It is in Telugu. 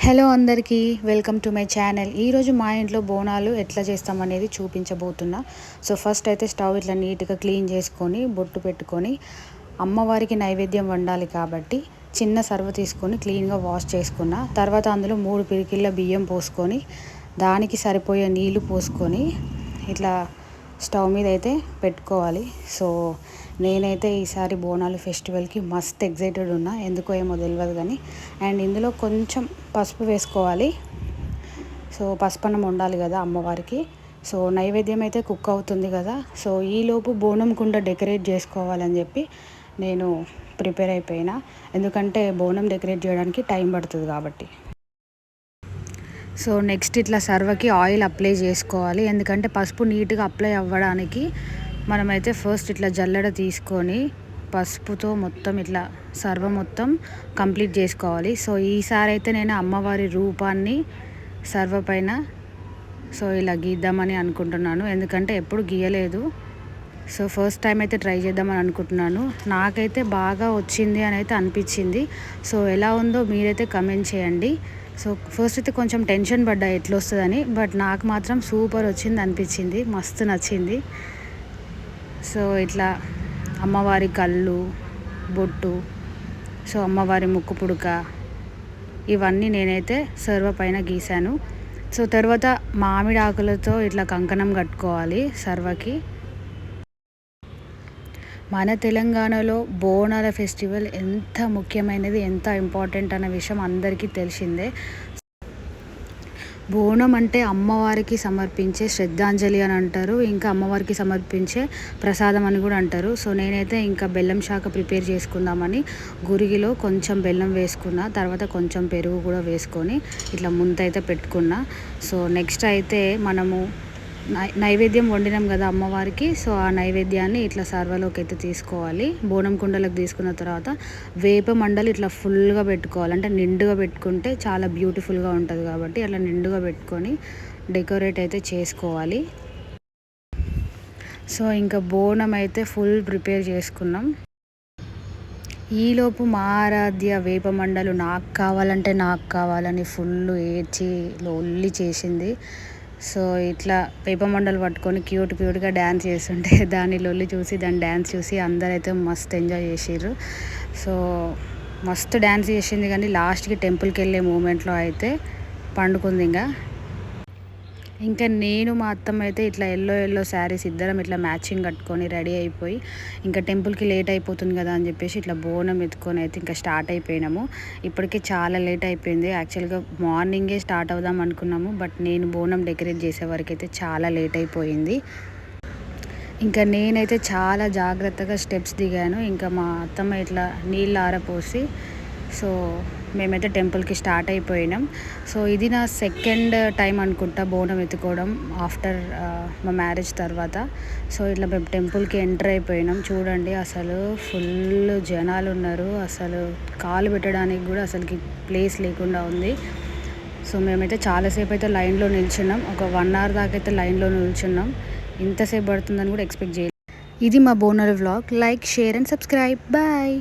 హలో అందరికీ వెల్కమ్ టు మై ఛానల్. ఈరోజు మా ఇంట్లో బోనాలు ఎట్లా చేస్తామనేది చూపించబోతున్నా. సో ఫస్ట్ అయితే స్టవ్ ఇట్లా నీట్గా క్లీన్ చేసుకొని బొట్టు పెట్టుకొని అమ్మవారికి నైవేద్యం వండాలి కాబట్టి చిన్న సర్వ తీసుకొని క్లీన్గా వాష్ చేసుకున్న తర్వాత అందులో 3 పిరికిళ్ళ బియ్యం పోసుకొని దానికి సరిపోయే నీళ్లు పోసుకొని ఇట్లా స్టవ్ మీద అయితే పెట్టుకోవాలి. సో నేనైతే ఈసారి బోనాలు ఫెస్టివల్కి మస్త్ ఎగ్జైటెడ్ ఉన్నా, ఎందుకో ఏమో తెలియదు కానీ. అండ్ ఇందులో కొంచెం పసుపు వేసుకోవాలి. సో పసుపన్నం వండాలి కదా అమ్మవారికి. సో నైవేద్యం అయితే కుక్ అవుతుంది కదా. సో ఈలోపు బోనం కుండ డెకరేట్ చేసుకోవాలని చెప్పి నేను ప్రిపేర్ అయిపోయినా, ఎందుకంటే బోనం డెకరేట్ చేయడానికి టైం పడుతుంది కాబట్టి. సో నెక్స్ట్ ఇట్లా సర్వకి ఆయిల్ అప్లై చేసుకోవాలి, ఎందుకంటే పసుపు నీట్గా అప్లై అవ్వడానికి మనమైతే ఫస్ట్ ఇట్లా జల్లెడ తీసుకొని పసుపుతో మొత్తం ఇట్లా సర్వ మొత్తం కంప్లీట్ చేసుకోవాలి. సో ఈసారి అయితే నేను అమ్మవారి రూపాన్ని సర్వ పైన సో ఇలా గీద్దామని అనుకుంటున్నాను, ఎందుకంటే ఎప్పుడు గీయలేదు. సో ఫస్ట్ టైం అయితే ట్రై చేద్దామని అనుకుంటున్నాను. నాకైతే బాగా వచ్చింది అని అయితే అనిపించింది. సో ఎలా ఉందో మీరైతే కమెంట్ చేయండి. సో ఫస్ట్ అయితే కొంచెం టెన్షన్ పడ్డా ఎట్లా వస్తుందని, బట్ నాకు మాత్రం సూపర్ వచ్చింది అనిపించింది, మస్తు నచ్చింది. సో ఇట్లా అమ్మవారి కళ్ళు, బొట్టు, సో అమ్మవారి ముక్కు పుడక ఇవన్నీ నేనైతే సర్వ పైన గీశాను. సో తర్వాత మామిడి ఆకులతో ఇట్లా కంకణం కట్టుకోవాలి సర్వకి. మన తెలంగాణలో బోనాల ఫెస్టివల్ ఎంత ముఖ్యమైనది, ఎంత ఇంపార్టెంట్ అన్న విషయం అందరికీ తెలిసిందే. బోనం అంటే అమ్మవారికి సమర్పించే శ్రద్ధాంజలి అని అంటారు, ఇంకా అమ్మవారికి సమర్పించే ప్రసాదం అని కూడా అంటారు. సో నేనైతే ఇంకా బెల్లం శాఖ ప్రిపేర్ చేసుకుందామని గురిగిలో కొంచెం బెల్లం వేసుకున్న, తర్వాత కొంచెం పెరుగు కూడా వేసుకొని ఇట్లా ముంత అయితే పెట్టుకున్నా. సో నెక్స్ట్ అయితే మనము నైవేద్యం వండినాం కదా అమ్మవారికి. సో ఆ నైవేద్యాన్ని ఇట్లా సర్వలోకి అయితే తీసుకోవాలి. బోనం కుండలకు తీసుకున్న తర్వాత వేప మండలు ఇట్లా ఫుల్గా పెట్టుకోవాలి, అంటే నిండుగా పెట్టుకుంటే చాలా బ్యూటిఫుల్గా ఉంటుంది కాబట్టి అట్లా నిండుగా పెట్టుకొని డెకరేట్ అయితే చేసుకోవాలి. సో ఇంకా బోనం అయితే ఫుల్ ప్రిపేర్ చేసుకున్నాం. ఈలోపు మా ఆరాధ్య వేప మండలు నాకు కావాలంటే నాకు కావాలని ఫుల్ ఏడ్చి లొల్లి చేసింది. సో ఇట్లా వేప మండలు పట్టుకొని క్యూట్గా డ్యాన్స్ చేస్తుంటే దాని లొల్లి చూసి, దాని డ్యాన్స్ చూసి అందరైతే మస్తు ఎంజాయ్ చేసిర్రు. సో మస్తు డ్యాన్స్ చేసింది, కానీ లాస్ట్కి టెంపుల్కి వెళ్ళే మూమెంట్లో అయితే పండుకుంది. ఇంకా నేను మా అత్తమ్మ అయితే ఇట్లా ఎల్లో శారీస్ ఇద్దరం ఇట్లా మ్యాచింగ్ కట్టుకొని రెడీ అయిపోయి, ఇంకా టెంపుల్కి లేట్ అయిపోతుంది కదా అని చెప్పేసి ఇట్లా బోనం ఎత్తుకొని అయితే ఇంకా స్టార్ట్ అయిపోయినాము. ఇప్పటికే చాలా లేట్ అయిపోయింది. యాక్చువల్గా మార్నింగే స్టార్ట్ అవుదాం అనుకున్నాము, బట్ నేను బోనం డెకరేట్ చేసే వరకు అయితే చాలా లేట్ అయిపోయింది. ఇంకా నేనైతే చాలా జాగ్రత్తగా స్టెప్స్ దిగాను. ఇంకా మా అత్తమ్మ ఇట్లా నీళ్ళు ఆరపోసి సో మేమైతే టెంపుల్కి స్టార్ట్ అయిపోయినాం. సో ఇది నా సెకండ్ టైం అనుకుంటా బోనం ఎత్తుకోవడం ఆఫ్టర్ మా మ్యారేజ్ తర్వాత. సో ఇట్లా మేము టెంపుల్కి ఎంటర్ అయిపోయినాం. చూడండి అసలు ఫుల్ జనాలు ఉన్నారు, అసలు కాలు పెట్టడానికి కూడా అసలుకి ప్లేస్ లేకుండా ఉంది. సో మేమైతే చాలాసేపు అయితే లైన్లో నిల్చున్నాం, ఒక 1 hour దాకా అయితే లైన్లో నిల్చున్నాం. ఇంతసేపు పడుతుందని కూడా ఎక్స్పెక్ట్ చేయలేదు. ఇది మా బోనాల vlog. Like, share and subscribe. Bye.